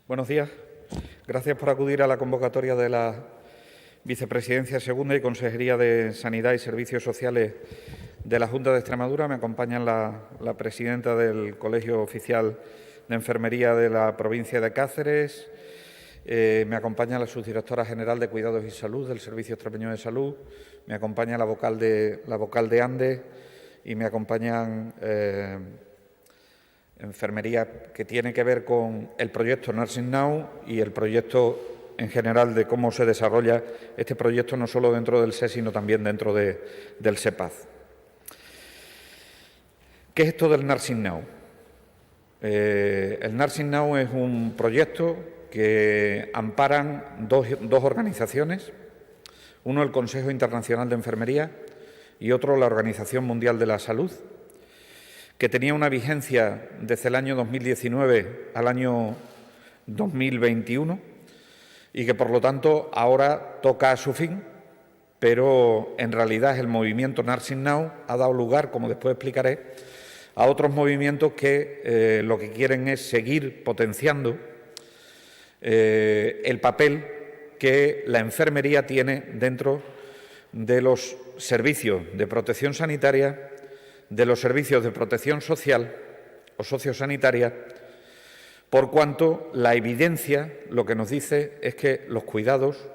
Buenos días. Gracias por acudir a la convocatoria de la Vicepresidencia Segunda y Consejería de Sanidad y Servicios Sociales de la Junta de Extremadura. Me acompañan la presidenta del Colegio Oficial de Enfermería de la provincia de Cáceres, me acompaña la subdirectora general de Cuidados y Salud del Servicio Extremeño de Salud, me acompaña la vocal de Andes y me acompañan enfermería que tiene que ver con el proyecto Nursing Now y el proyecto en general de cómo se desarrolla este proyecto no solo dentro del SES, sino también dentro del SEPAZ. ¿Qué es esto del Nursing Now? El Nursing Now es un proyecto que amparan dos organizaciones, uno el Consejo Internacional de Enfermería y otro la Organización Mundial de la Salud, que tenía una vigencia desde el año 2019 al año 2021 y que, por lo tanto, ahora toca a su fin, pero en realidad el movimiento Nursing Now ha dado lugar, como después explicaré, a otros movimientos que lo que quieren es seguir potenciando el papel que la enfermería tiene dentro de los servicios de protección sanitaria, de los servicios de protección social o sociosanitaria, por cuanto la evidencia lo que nos dice es que los cuidados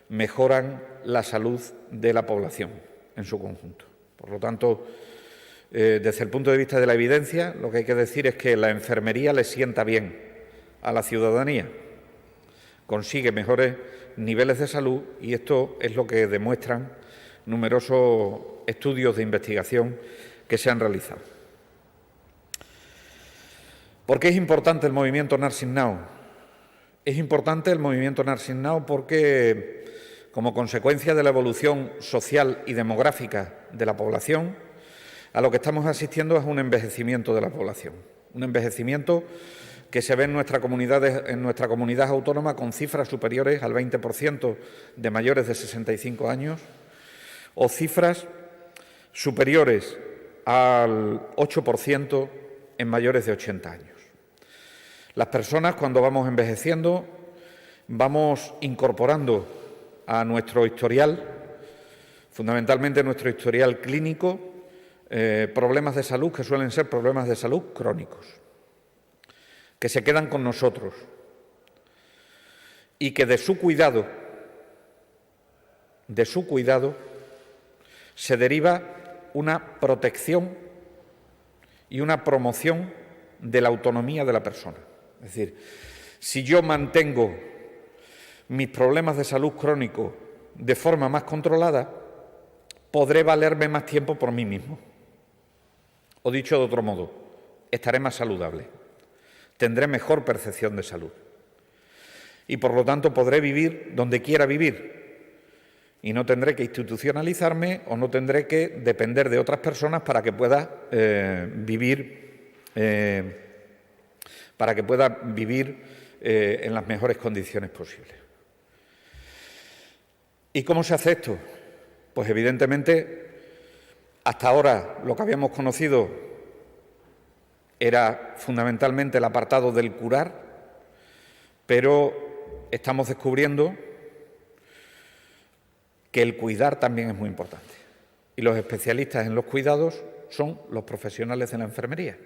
mejoran la salud de la población en su conjunto. Por lo tanto, desde el punto de vista de la evidencia, lo que hay que decir es que la enfermería le sienta bien a la ciudadanía, consigue mejores niveles de salud y esto es lo que demuestran numerosos estudios de investigación que se han realizado. ¿Por qué es importante el movimiento Nursing Now? Es importante el movimiento Nursing Now porque, como consecuencia de la evolución social y demográfica de la población, a lo que estamos asistiendo es un envejecimiento de la población, un envejecimiento que se ve en nuestra comunidad autónoma con cifras superiores al 20% de mayores de 65 años o cifras superiores al 8% en mayores de 80 años. Las personas, cuando vamos envejeciendo, vamos incorporando a nuestro historial, fundamentalmente nuestro historial clínico, problemas de salud que suelen ser problemas de salud crónicos, que se quedan con nosotros y que de su cuidado se deriva una protección y una promoción de la autonomía de la persona. Es decir, si yo mantengo mis problemas de salud crónicos de forma más controlada, podré valerme más tiempo por mí mismo. O dicho de otro modo, estaré más saludable, tendré mejor percepción de salud y, por lo tanto, podré vivir donde quiera vivir y no tendré que institucionalizarme o no tendré que depender de otras personas para que pueda vivir en las mejores condiciones posibles. ¿Y cómo se hace esto? Pues evidentemente, hasta ahora lo que habíamos conocido era fundamentalmente el apartado del curar, pero estamos descubriendo que el cuidar también es muy importante. Y los especialistas en los cuidados son los profesionales de la enfermería.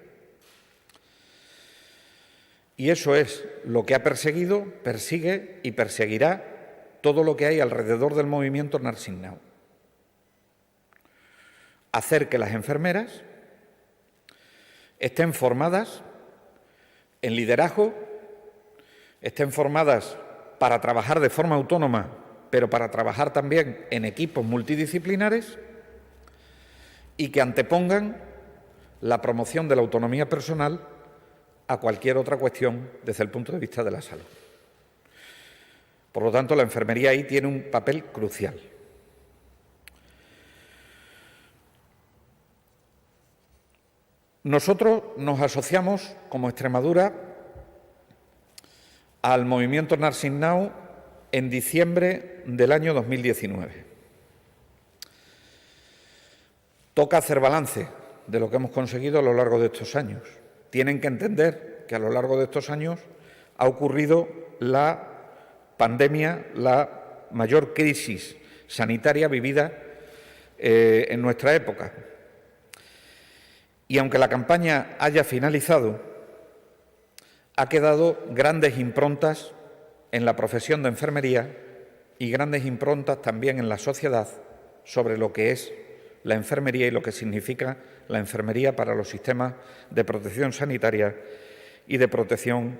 Y eso es lo que ha perseguido, persigue y perseguirá todo lo que hay alrededor del movimiento Nursing Now. Hacer que las enfermeras estén formadas en liderazgo, estén formadas para trabajar de forma autónoma, pero para trabajar también en equipos multidisciplinares y que antepongan la promoción de la autonomía personal a cualquier otra cuestión desde el punto de vista de la salud. Por lo tanto, la enfermería ahí tiene un papel crucial. Nosotros nos asociamos como Extremadura al movimiento Nursing Now en diciembre del año 2019. Toca hacer balance de lo que hemos conseguido a lo largo de estos años. Tienen que entender que a lo largo de estos años ha ocurrido la pandemia, la mayor crisis sanitaria vivida en nuestra época. Y aunque la campaña haya finalizado, ha quedado grandes improntas en la profesión de enfermería y grandes improntas también en la sociedad sobre lo que es la enfermería y lo que significa la enfermería para los sistemas de protección sanitaria y de protección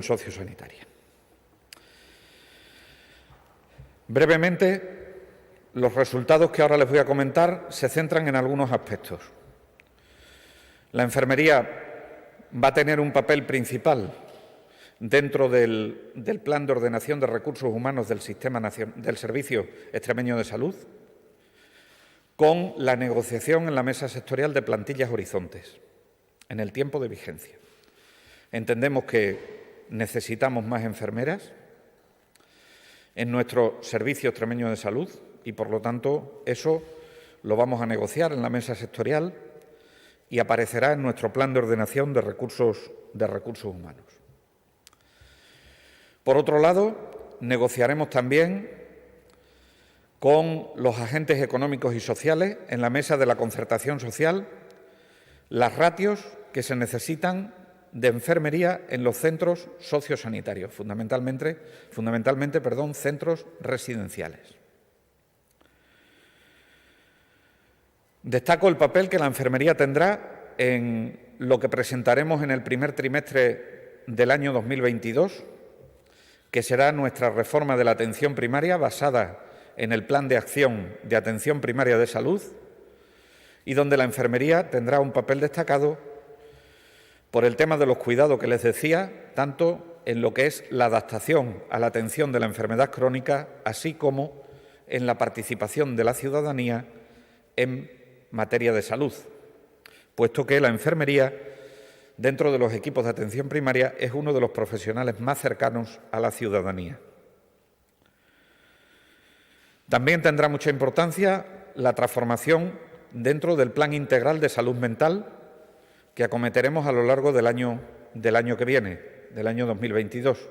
sociosanitaria. Brevemente, los resultados que ahora les voy a comentar se centran en algunos aspectos. La enfermería va a tener un papel principal dentro del Plan de Ordenación de Recursos Humanos del Servicio Extremeño de Salud, con la negociación en la Mesa Sectorial de Plantillas Horizontes, en el tiempo de vigencia. Entendemos que necesitamos más enfermeras en nuestro Servicio Extremeño de Salud y, por lo tanto, eso lo vamos a negociar en la Mesa Sectorial y aparecerá en nuestro Plan de Ordenación de Recursos Humanos. Por otro lado, negociaremos también con los agentes económicos y sociales en la mesa de la concertación social las ratios que se necesitan de enfermería en los centros sociosanitarios, fundamentalmente, centros residenciales. Destaco el papel que la enfermería tendrá en lo que presentaremos en el primer trimestre del año 2022, que será nuestra reforma de la atención primaria basada en el Plan de Acción de Atención Primaria de Salud y donde la enfermería tendrá un papel destacado por el tema de los cuidados que les decía, tanto en lo que es la adaptación a la atención de la enfermedad crónica, así como en la participación de la ciudadanía en materia de salud, puesto que la enfermería, dentro de los equipos de atención primaria, es uno de los profesionales más cercanos a la ciudadanía. También tendrá mucha importancia la transformación dentro del Plan Integral de Salud Mental que acometeremos a lo largo del año que viene, del año 2022.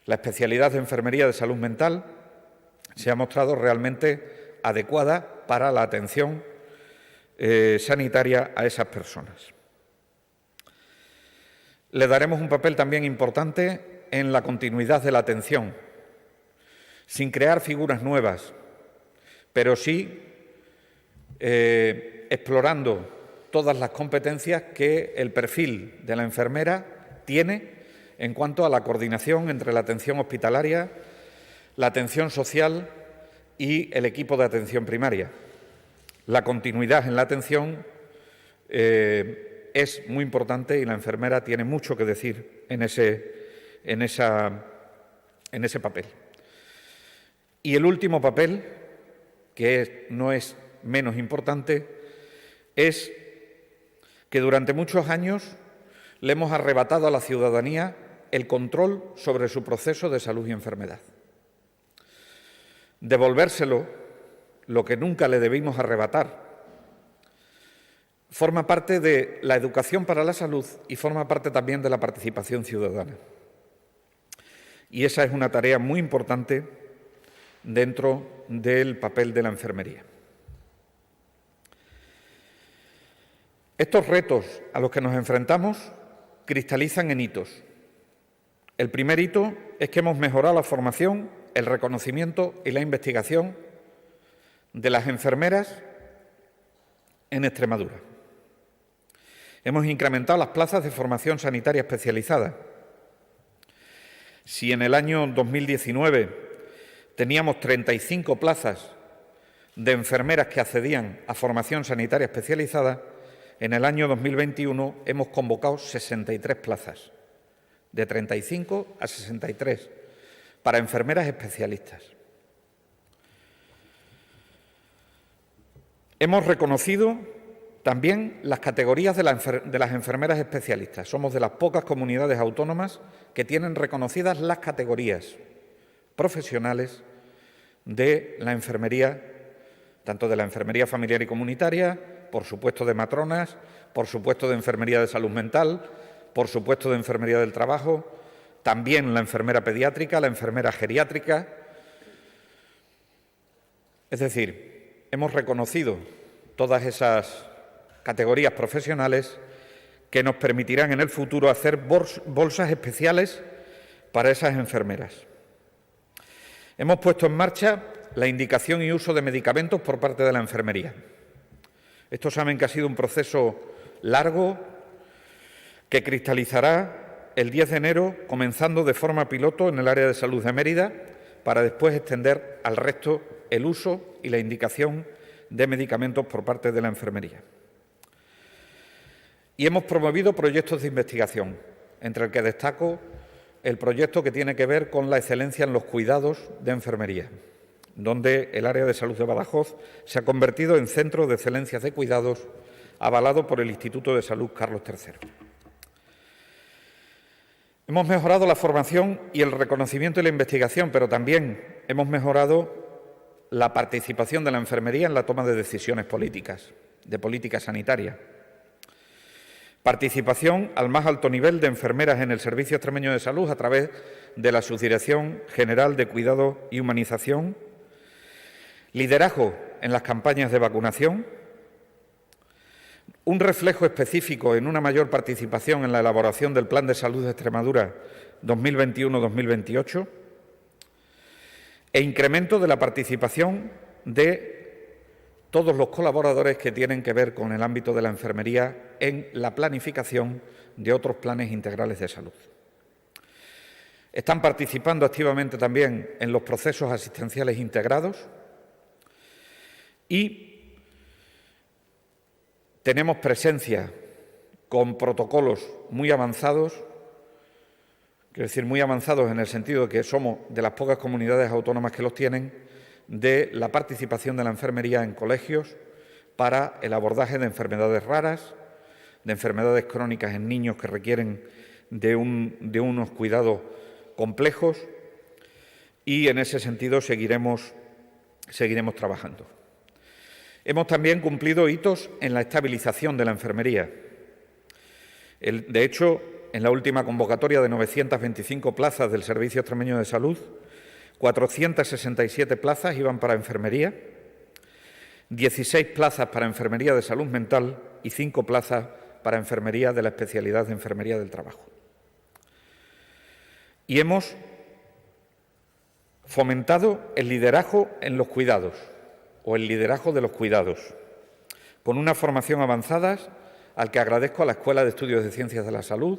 La especialidad de enfermería de salud mental se ha mostrado realmente adecuada para la atención sanitaria a esas personas. Le daremos un papel también importante en la continuidad de la atención, sin crear figuras nuevas, pero sí explorando todas las competencias que el perfil de la enfermera tiene en cuanto a la coordinación entre la atención hospitalaria, la atención social y el equipo de atención primaria. La continuidad en la atención es muy importante y la enfermera tiene mucho que decir en ese papel. Y el último papel, que no es menos importante, es que durante muchos años le hemos arrebatado a la ciudadanía el control sobre su proceso de salud y enfermedad. Devolvérselo, lo que nunca le debimos arrebatar, forma parte de la educación para la salud y forma parte también de la participación ciudadana. Y esa es una tarea muy importante dentro del papel de la enfermería. Estos retos a los que nos enfrentamos cristalizan en hitos. El primer hito es que hemos mejorado la formación, el reconocimiento y la investigación de las enfermeras en Extremadura. Hemos incrementado las plazas de formación sanitaria especializada. Si en el año 2019 teníamos 35 plazas de enfermeras que accedían a formación sanitaria especializada, en el año 2021 hemos convocado 63 plazas, de 35 a 63, para enfermeras especialistas. Hemos reconocido también las categorías de las enfermeras especialistas. Somos de las pocas comunidades autónomas que tienen reconocidas las categorías profesionales de la enfermería, tanto de la enfermería familiar y comunitaria, por supuesto de matronas, por supuesto de enfermería de salud mental, por supuesto de enfermería del trabajo, también la enfermera pediátrica, la enfermera geriátrica. Es decir, hemos reconocido todas esas categorías profesionales que nos permitirán en el futuro hacer bolsas especiales para esas enfermeras. Hemos puesto en marcha la indicación y uso de medicamentos por parte de la enfermería. Estos saben que ha sido un proceso largo que cristalizará el 10 de enero, comenzando de forma piloto en el área de salud de Mérida, para después extender al resto el uso y la indicación de medicamentos por parte de la enfermería. Y hemos promovido proyectos de investigación, entre el que destaco el proyecto que tiene que ver con la excelencia en los cuidados de enfermería, donde el área de salud de Badajoz se ha convertido en centro de excelencia de cuidados avalado por el Instituto de Salud Carlos III. Hemos mejorado la formación y el reconocimiento y la investigación, pero también hemos mejorado la participación de la enfermería en la toma de decisiones políticas, de política sanitaria. Participación al más alto nivel de enfermeras en el Servicio Extremeño de Salud a través de la Subdirección General de Cuidado y Humanización. Liderazgo en las campañas de vacunación. Un reflejo específico en una mayor participación en la elaboración del Plan de Salud de Extremadura 2021-2028 e incremento de la participación de todos los colaboradores que tienen que ver con el ámbito de la enfermería en la planificación de otros planes integrales de salud. Están participando activamente también en los procesos asistenciales integrados y tenemos presencia con protocolos muy avanzados, quiero decir muy avanzados en el sentido de que somos de las pocas comunidades autónomas que los tienen, de la participación de la enfermería en colegios para el abordaje de enfermedades raras, de enfermedades crónicas en niños que requieren de unos cuidados complejos y en ese sentido seguiremos trabajando. Hemos también cumplido hitos en la estabilización de la enfermería. De hecho, en la última convocatoria de 925 plazas del Servicio Extremeño de Salud, 467 plazas iban para enfermería, 16 plazas para enfermería de salud mental y 5 plazas para enfermería de la especialidad de enfermería del trabajo. Y hemos fomentado el liderazgo en los cuidados o el liderazgo de los cuidados, con una formación avanzada al que agradezco a la Escuela de Estudios de Ciencias de la Salud,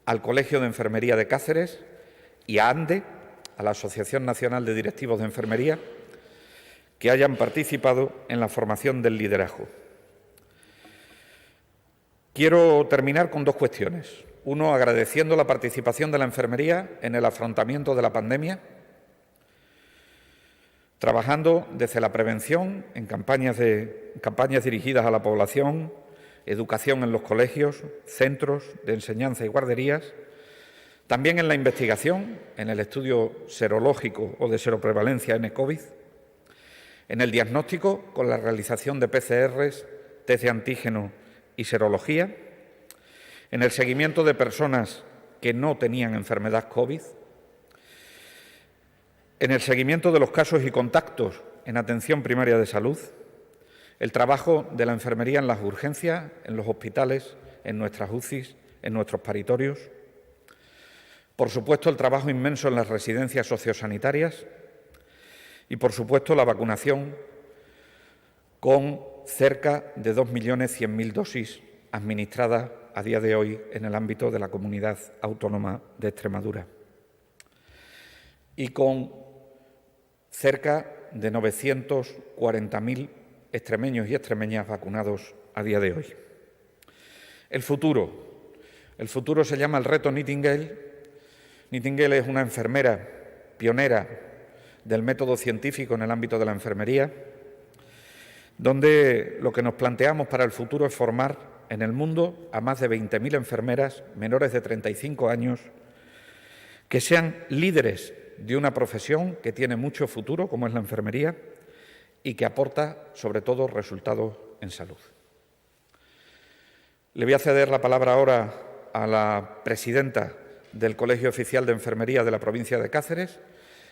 al Colegio de Enfermería de Cáceres y a ANDE, a la Asociación Nacional de Directivos de Enfermería, que hayan participado en la formación del liderazgo. Quiero terminar con dos cuestiones. Uno, agradeciendo la participación de la enfermería en el afrontamiento de la pandemia, trabajando desde la prevención en campañas dirigidas a la población, educación en los colegios, centros de enseñanza y guarderías, también en la investigación, en el estudio serológico o de seroprevalencia en COVID, en el diagnóstico con la realización de PCRs, test de antígeno y serología, en el seguimiento de personas que no tenían enfermedad COVID, en el seguimiento de los casos y contactos en atención primaria de salud, el trabajo de la enfermería en las urgencias, en los hospitales, en nuestras UCIs, en nuestros paritorios. Por supuesto, el trabajo inmenso en las residencias sociosanitarias y, por supuesto, la vacunación con cerca de 2.100.000 dosis administradas a día de hoy en el ámbito de la Comunidad Autónoma de Extremadura y con cerca de 940.000 extremeños y extremeñas vacunados a día de hoy. El futuro se llama el reto Nightingale. Nightingale es una enfermera pionera del método científico en el ámbito de la enfermería, donde lo que nos planteamos para el futuro es formar en el mundo a más de 20.000 enfermeras menores de 35 años que sean líderes de una profesión que tiene mucho futuro, como es la enfermería, y que aporta, sobre todo, resultados en salud. Le voy a ceder la palabra ahora a la presidenta del Colegio Oficial de Enfermería de la provincia de Cáceres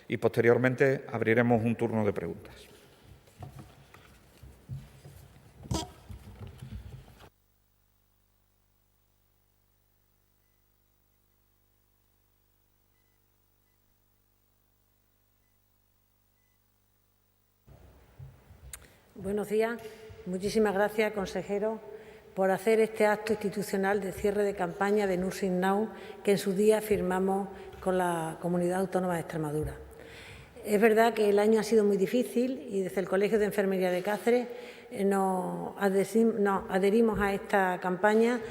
y posteriormente abriremos un turno de preguntas. Buenos días. Muchísimas gracias, consejero, por hacer este acto institucional de cierre de campaña de Nursing Now que en su día firmamos con la Comunidad Autónoma de Extremadura. Es verdad que el año ha sido muy difícil y desde el Colegio de Enfermería de Cáceres nos adherimos a esta campaña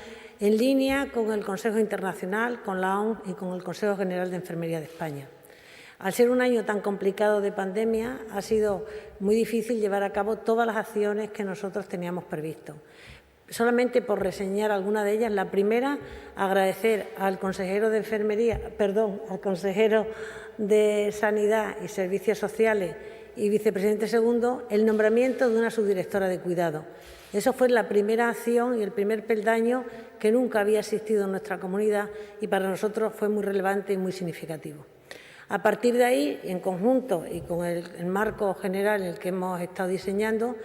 en línea con el Consejo Internacional, con la OMS y con el Consejo General de Enfermería de España. Al ser un año tan complicado de pandemia, ha sido muy difícil llevar a cabo todas las acciones que nosotros teníamos previsto. Solamente por reseñar alguna de ellas, la primera, agradecer al consejero de al consejero de Sanidad y Servicios Sociales y vicepresidente segundo, el nombramiento de una subdirectora de cuidado. Eso fue la primera acción y el primer peldaño que nunca había existido en nuestra comunidad y para nosotros fue muy relevante y muy significativo. A partir de ahí, en conjunto y con el marco general en el que hemos estado diseñando,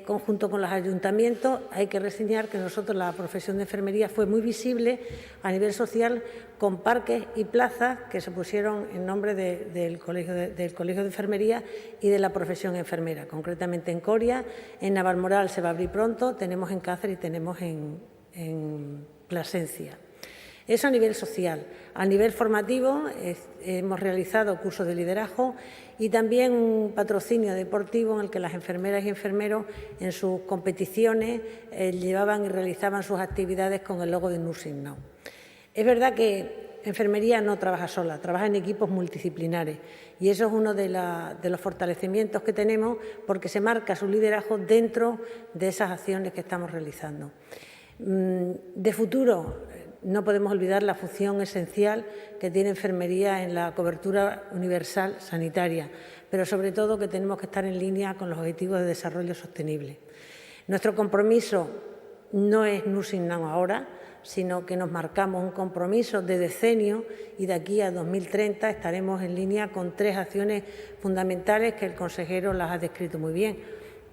conjunto con los ayuntamientos, hay que reseñar que nosotros la profesión de enfermería fue muy visible a nivel social con parques y plazas que se pusieron en nombre del Colegio de Enfermería y de la profesión enfermera. Concretamente en Coria, en Navalmoral se va a abrir pronto, tenemos en Cáceres y tenemos en Plasencia. Eso a nivel social. A nivel formativo hemos realizado cursos de liderazgo y también un patrocinio deportivo en el que las enfermeras y enfermeros en sus competiciones llevaban y realizaban sus actividades con el logo de Nursing Now. Es verdad que enfermería no trabaja sola, trabaja en equipos multidisciplinares y eso es uno de los fortalecimientos que tenemos porque se marca su liderazgo dentro de esas acciones que estamos realizando. De futuro, no podemos olvidar la función esencial que tiene enfermería en la cobertura universal sanitaria, pero sobre todo que tenemos que estar en línea con los objetivos de desarrollo sostenible. Nuestro compromiso no es Nursing Now ahora, sino que nos marcamos un compromiso de decenio y de aquí a 2030 estaremos en línea con 3 acciones fundamentales que el consejero las ha descrito muy bien,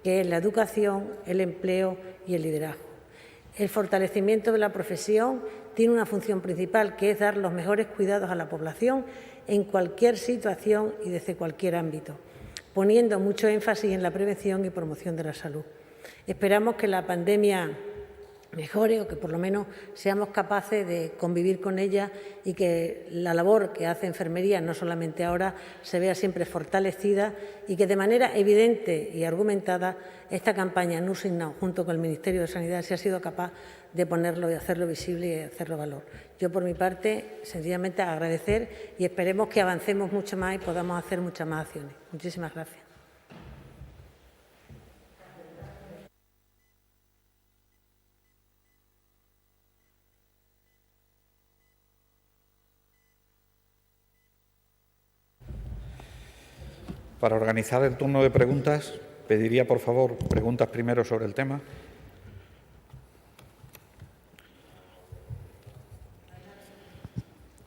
que es la educación, el empleo y el liderazgo. El fortalecimiento de la profesión tiene una función principal, que es dar los mejores cuidados a la población en cualquier situación y desde cualquier ámbito, poniendo mucho énfasis en la prevención y promoción de la salud. Esperamos que la pandemia mejore o que por lo menos seamos capaces de convivir con ella y que la labor que hace enfermería, no solamente ahora, se vea siempre fortalecida y que de manera evidente y argumentada esta campaña Nursing Now, junto con el Ministerio de Sanidad, se ha sido capaz de ponerlo y hacerlo visible y hacerlo valor. Yo, por mi parte, sencillamente agradecer y esperemos que avancemos mucho más y podamos hacer muchas más acciones. Muchísimas gracias. Para organizar el turno de preguntas, pediría, por favor, preguntas primero sobre el tema.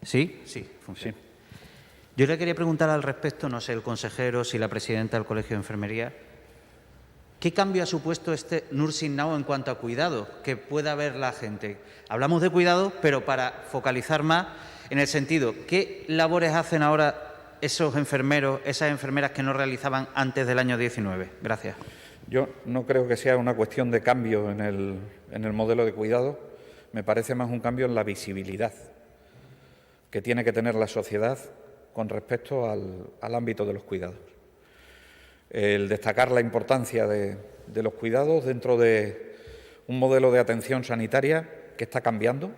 Sí, funciona. Sí. Yo le quería preguntar al respecto, no sé, el consejero, si la presidenta del Colegio de Enfermería, ¿qué cambio ha supuesto este Nursing Now en cuanto a cuidado que pueda ver la gente? Hablamos de cuidado, pero para focalizar más en el sentido, ¿qué labores hacen ahora esos enfermeros, esas enfermeras que no realizaban antes del año 19? Gracias. Yo no creo que sea una cuestión de cambio en el modelo de cuidado, me parece más un cambio en la visibilidad que tiene que tener la sociedad con respecto al ámbito de los cuidados. El destacar la importancia de los cuidados dentro de un modelo de atención sanitaria que está cambiando,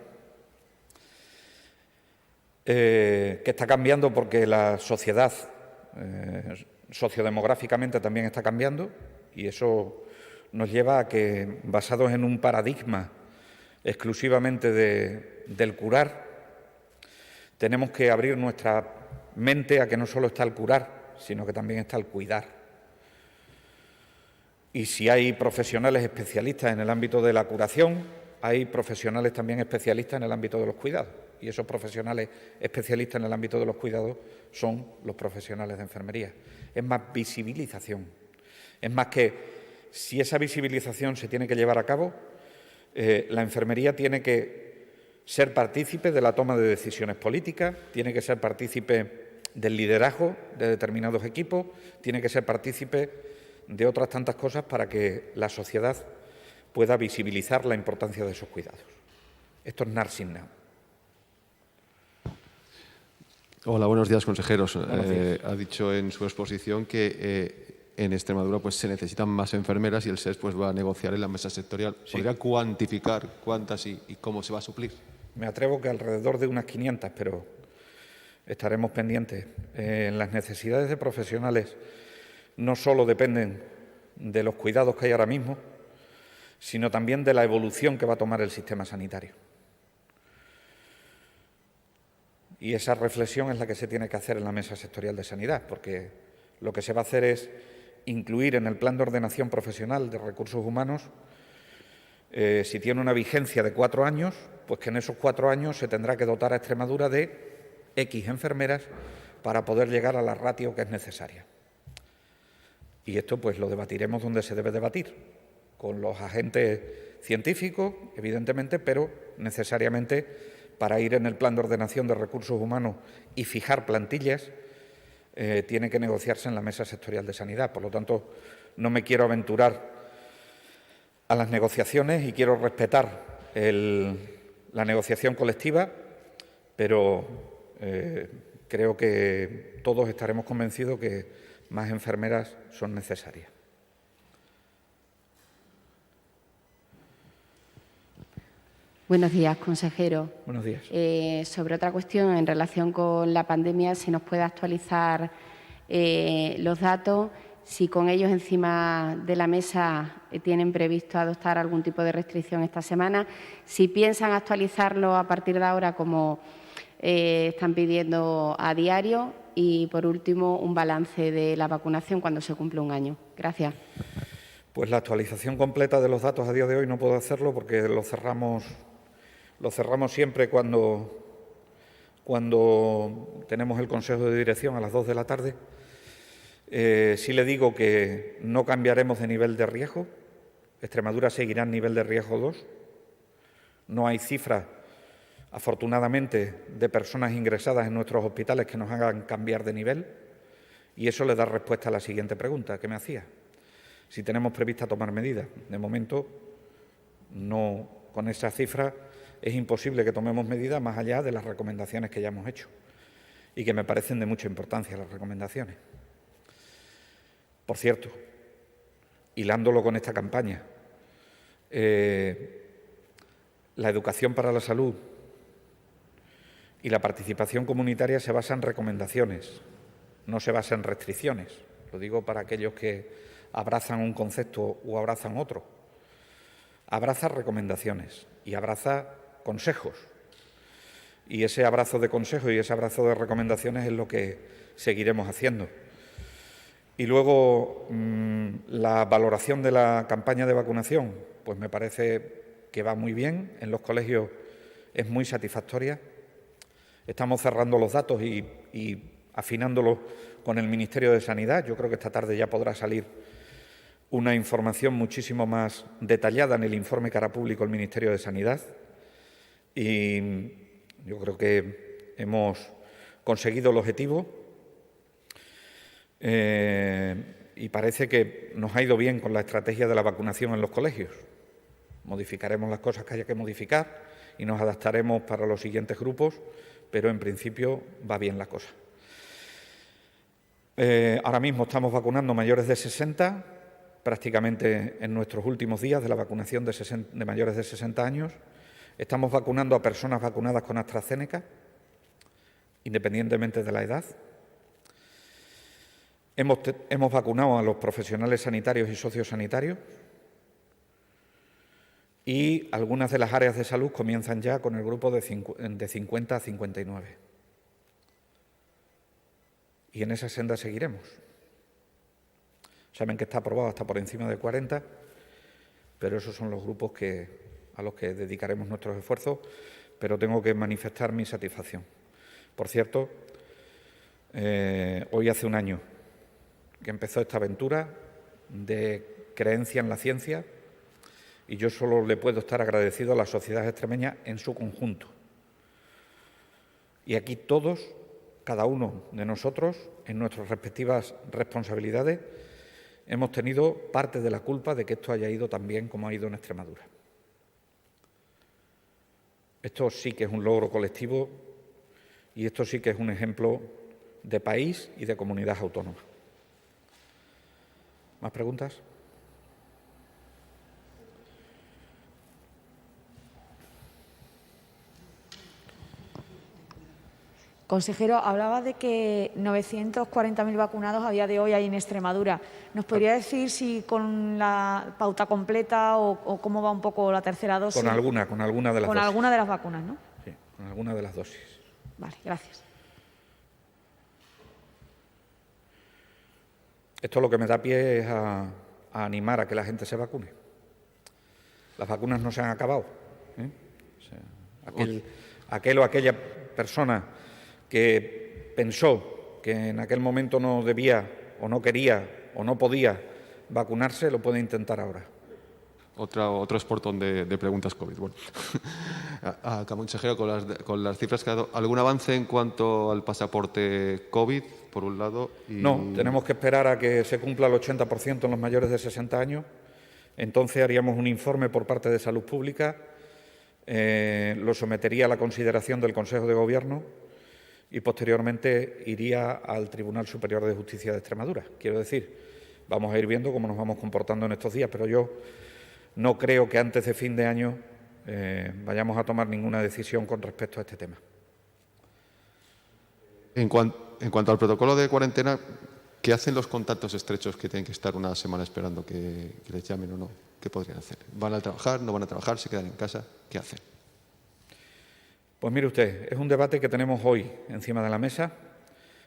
porque la sociedad sociodemográficamente también está cambiando y eso nos lleva a que, basados en un paradigma exclusivamente del curar, tenemos que abrir nuestra mente a que no solo está el curar, sino que también está el cuidar. Y si hay profesionales especialistas en el ámbito de la curación, hay profesionales también especialistas en el ámbito de los cuidados, y esos profesionales especialistas en el ámbito de los cuidados son los profesionales de enfermería. Es más visibilización. Es más que, si esa visibilización se tiene que llevar a cabo, la enfermería tiene que ser partícipe de la toma de decisiones políticas, tiene que ser partícipe del liderazgo de determinados equipos, tiene que ser partícipe de otras tantas cosas para que la sociedad pueda visibilizar la importancia de esos cuidados. Esto es Nursing Now. Hola, buenos días, consejeros. Buenos días. Ha dicho en su exposición que en Extremadura pues, se necesitan más enfermeras y el SES pues, va a negociar en la mesa sectorial. Sí. ¿Podría cuantificar cuántas y cómo se va a suplir? Me atrevo que alrededor de unas 500, pero estaremos pendientes. Las necesidades de profesionales no solo dependen de los cuidados que hay ahora mismo, sino también de la evolución que va a tomar el sistema sanitario. Y esa reflexión es la que se tiene que hacer en la Mesa Sectorial de Sanidad, porque lo que se va a hacer es incluir en el Plan de Ordenación Profesional de Recursos Humanos, si tiene una vigencia de 4 años, pues que en esos 4 años se tendrá que dotar a Extremadura de X enfermeras para poder llegar a la ratio que es necesaria. Y esto pues lo debatiremos donde se debe debatir, con los agentes científicos, evidentemente, pero necesariamente para ir en el Plan de Ordenación de Recursos Humanos y fijar plantillas, tiene que negociarse en la Mesa Sectorial de Sanidad. Por lo tanto, no me quiero aventurar a las negociaciones y quiero respetar la negociación colectiva, pero creo que todos estaremos convencidos que más enfermeras son necesarias. Buenos días, consejero. Buenos días. Sobre otra cuestión, en relación con la pandemia, si nos puede actualizar los datos, si con ellos encima de la mesa tienen previsto adoptar algún tipo de restricción esta semana, si piensan actualizarlo a partir de ahora como están pidiendo a diario y, por último, un balance de la vacunación cuando se cumple un año. Gracias. Pues la actualización completa de los datos a día de hoy no puedo hacerlo porque lo cerramos siempre cuando tenemos el Consejo de Dirección a las 2 de la tarde. Sí le digo que no cambiaremos de nivel de riesgo. Extremadura seguirá en nivel de riesgo 2. No hay cifras, afortunadamente, de personas ingresadas en nuestros hospitales que nos hagan cambiar de nivel. Y eso le da respuesta a la siguiente pregunta que me hacía. Si tenemos prevista tomar medidas. De momento, no, con esa cifra es imposible que tomemos medidas más allá de las recomendaciones que ya hemos hecho y que me parecen de mucha importancia las recomendaciones. Por cierto, hilándolo con esta campaña, la educación para la salud y la participación comunitaria se basa en recomendaciones, no se basa en restricciones. Lo digo para aquellos que abrazan un concepto o abrazan otro. Abraza recomendaciones y abraza consejos. Y ese abrazo de consejos y ese abrazo de recomendaciones es lo que seguiremos haciendo. Y luego, la valoración de la campaña de vacunación, pues me parece que va muy bien. En los colegios es muy satisfactoria. Estamos cerrando los datos y afinándolos con el Ministerio de Sanidad. Yo creo que esta tarde ya podrá salir una información muchísimo más detallada en el informe que hará público el Ministerio de Sanidad. Y yo creo que hemos conseguido el objetivo y parece que nos ha ido bien con la estrategia de la vacunación en los colegios. Modificaremos las cosas que haya que modificar y nos adaptaremos para los siguientes grupos, pero en principio va bien la cosa. Ahora mismo estamos vacunando mayores de 60, prácticamente en nuestros últimos días de la vacunación de mayores de 60 años. Estamos vacunando a personas vacunadas con AstraZeneca, independientemente de la edad. Hemos vacunado a los profesionales sanitarios y sociosanitarios y algunas de las áreas de salud comienzan ya con el grupo de 50 a 59. Y en esa senda seguiremos. Saben que está aprobado hasta por encima de 40, pero esos son los grupos que a los que dedicaremos nuestros esfuerzos, pero tengo que manifestar mi satisfacción. Por cierto, hoy hace un año que empezó esta aventura de creencia en la ciencia y yo solo le puedo estar agradecido a la sociedad extremeña en su conjunto. Y aquí todos, cada uno de nosotros, en nuestras respectivas responsabilidades, hemos tenido parte de la culpa de que esto haya ido tan bien como ha ido en Extremadura. Esto sí que es un logro colectivo y esto sí que es un ejemplo de país y de comunidad autónoma. ¿Más preguntas? Consejero, hablaba de que 940.000 vacunados a día de hoy hay en Extremadura. ¿Nos podría decir si con la pauta completa o cómo va un poco la tercera dosis? Con alguna de las dosis. Con alguna de las vacunas, ¿no? Sí, con alguna de las dosis. Vale, gracias. Esto lo que me da pie es a animar a que la gente se vacune. Las vacunas no se han acabado. O sea, aquel o aquella persona que pensó que en aquel momento no debía o no quería o no podía vacunarse, lo puede intentar ahora. Otro exportón de preguntas COVID. Bueno, consejero, con las cifras que ha dado, ¿algún avance en cuanto al pasaporte COVID, por un lado? No, tenemos que esperar a que se cumpla el 80% en los mayores de 60 años. Entonces haríamos un informe por parte de Salud Pública, lo sometería a la consideración del Consejo de Gobierno y posteriormente iría al Tribunal Superior de Justicia de Extremadura. Quiero decir, vamos a ir viendo cómo nos vamos comportando en estos días, pero yo no creo que antes de fin de año vayamos a tomar ninguna decisión con respecto a este tema. En cuanto al protocolo de cuarentena, ¿qué hacen los contactos estrechos que tienen que estar una semana esperando que les llamen o no? ¿Qué podrían hacer? ¿Van a trabajar, no van a trabajar, se quedan en casa? ¿Qué hacen? Pues mire usted, es un debate que tenemos hoy encima de la mesa.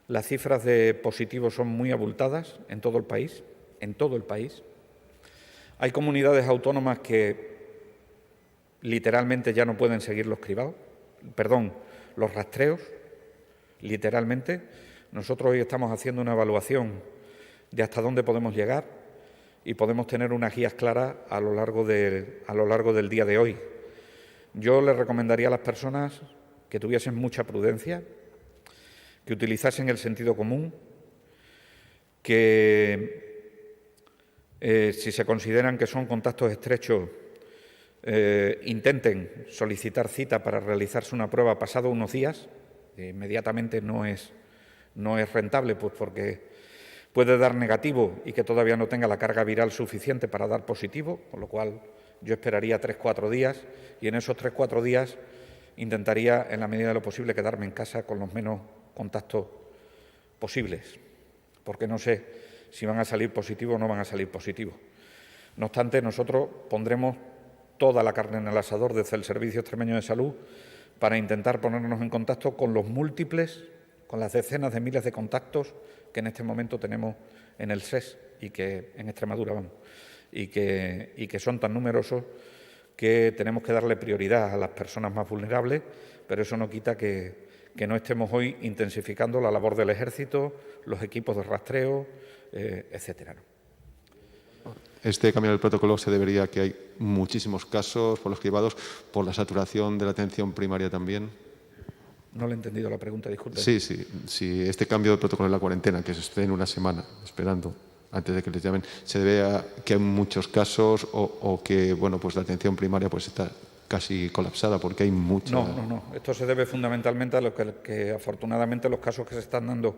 Las cifras de positivos son muy abultadas en todo el país, Hay comunidades autónomas que literalmente ya no pueden seguir los rastreos, literalmente. Nosotros hoy estamos haciendo una evaluación de hasta dónde podemos llegar y podemos tener unas guías claras a lo largo del día de hoy. Yo les recomendaría a las personas que tuviesen mucha prudencia, que utilizasen el sentido común, que si se consideran que son contactos estrechos, intenten solicitar cita para realizarse una prueba pasado unos días. Inmediatamente no es rentable, pues porque puede dar negativo y que todavía no tenga la carga viral suficiente para dar positivo, con lo cual yo esperaría 3-4 días y en esos 3-4 días intentaría, en la medida de lo posible, quedarme en casa con los menos contactos posibles, porque no sé si van a salir positivos o no van a salir positivos. No obstante, nosotros pondremos toda la carne en el asador desde el Servicio Extremeño de Salud para intentar ponernos en contacto con con las decenas de miles de contactos que en este momento tenemos en el SES y que en Extremadura, y que son tan numerosos que tenemos que darle prioridad a las personas más vulnerables, pero eso no quita que no estemos hoy intensificando la labor del Ejército, los equipos de rastreo, etcétera, ¿no? Este cambio del protocolo se debería a que hay muchísimos casos por los cribados, por la saturación de la atención primaria también. No le he entendido la pregunta, disculpe. Sí, este cambio de protocolo en la cuarentena, que se estén una semana esperando antes de que les llamen, se debe a que hay muchos casos o que pues la atención primaria pues está casi colapsada porque hay mucha... No. Esto se debe fundamentalmente a lo que afortunadamente los casos que se están dando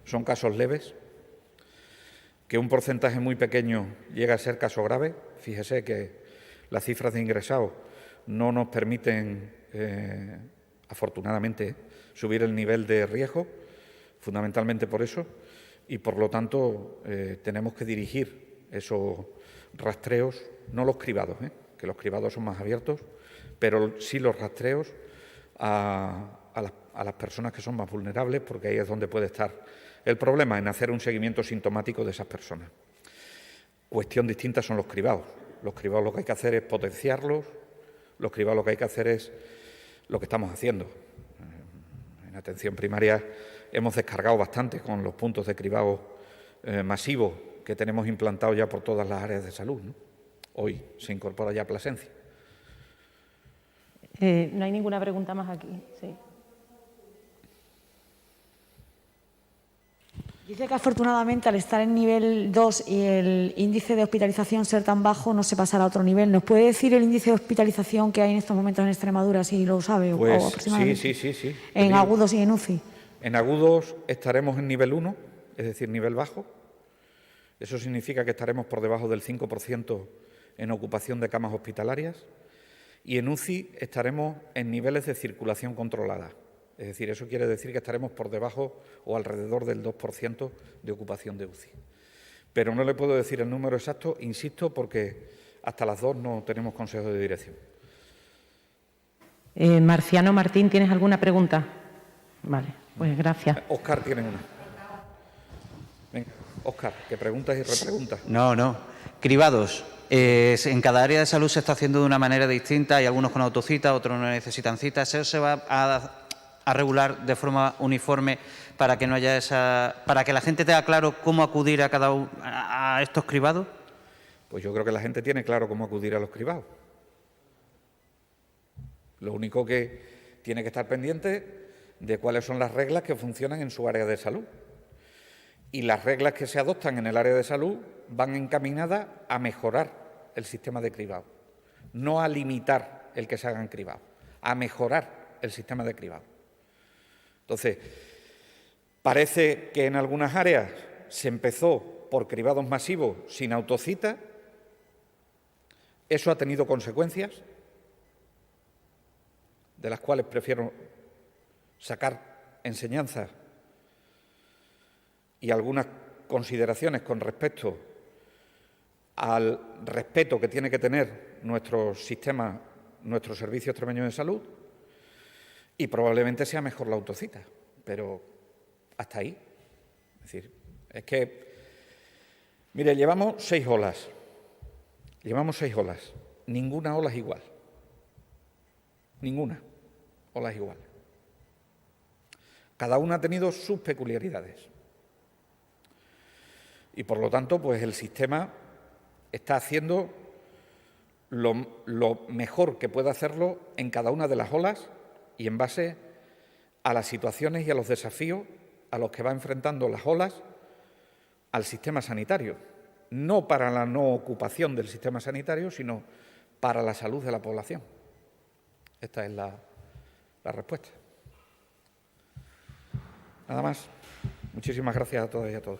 son casos leves, que un porcentaje muy pequeño llega a ser caso grave. Fíjese que las cifras de ingresados no nos permiten, afortunadamente, subir el nivel de riesgo, fundamentalmente por eso, y por lo tanto tenemos que dirigir esos rastreos, no los cribados, que los cribados son más abiertos, pero sí los rastreos a las personas que son más vulnerables, porque ahí es donde puede estar el problema, en hacer un seguimiento sintomático de esas personas. Cuestión distinta son los cribados. Los cribados lo que hay que hacer es potenciarlos, Los cribados lo que hay que hacer es lo que estamos haciendo. En atención primaria hemos descargado bastante con los puntos de cribado masivos que tenemos implantados ya por todas las áreas de salud, ¿no? Hoy se incorpora ya Plasencia. No hay ninguna pregunta más aquí. Sí. Dice que afortunadamente al estar en nivel 2 y el índice de hospitalización ser tan bajo no se pasará a otro nivel. ¿Nos puede decir el índice de hospitalización que hay en estos momentos en Extremadura, si lo sabe? Pues o aproximadamente? sí. En agudos y en UCI. En agudos estaremos en nivel 1, es decir, nivel bajo. Eso significa que estaremos por debajo del 5% en ocupación de camas hospitalarias. Y en UCI estaremos en niveles de circulación controlada. Es decir, eso quiere decir que estaremos por debajo o alrededor del 2% de ocupación de UCI. Pero no le puedo decir el número exacto, insisto, porque hasta las 2 no tenemos consejo de dirección. Marciano Martín, ¿tienes alguna pregunta? Vale, pues gracias. Óscar tiene una. Venga, Óscar, que preguntas y repreguntas. No. Cribados. En cada área de salud se está haciendo de una manera distinta. Hay algunos con autocita, otros no necesitan citas. ¿Eso se va a regular de forma uniforme para que no haya para que la gente tenga claro cómo acudir a estos cribados? Pues yo creo que la gente tiene claro cómo acudir a los cribados. Lo único que tiene que estar pendiente de cuáles son las reglas que funcionan en su área de salud. Y las reglas que se adoptan en el área de salud van encaminadas a mejorar el sistema de cribado, no a limitar el que se hagan cribados, a mejorar el sistema de cribado. Entonces, parece que en algunas áreas se empezó por cribados masivos sin autocita. Eso ha tenido consecuencias, de las cuales prefiero sacar enseñanzas y algunas consideraciones con respecto al respeto que tiene que tener nuestro sistema, nuestro Servicio Extremeño de Salud, y probablemente sea mejor la autocita, pero hasta ahí. Es decir, es que, mire, llevamos 6 olas, ninguna ola es igual, ninguna ola es igual. Cada una ha tenido sus peculiaridades. Y por lo tanto, pues el sistema está haciendo lo mejor que puede hacerlo en cada una de las olas y en base a las situaciones y a los desafíos a los que va enfrentando las olas al sistema sanitario. No para la no ocupación del sistema sanitario, sino para la salud de la población. Esta es la respuesta. Nada más. Muchísimas gracias a todas y a todos.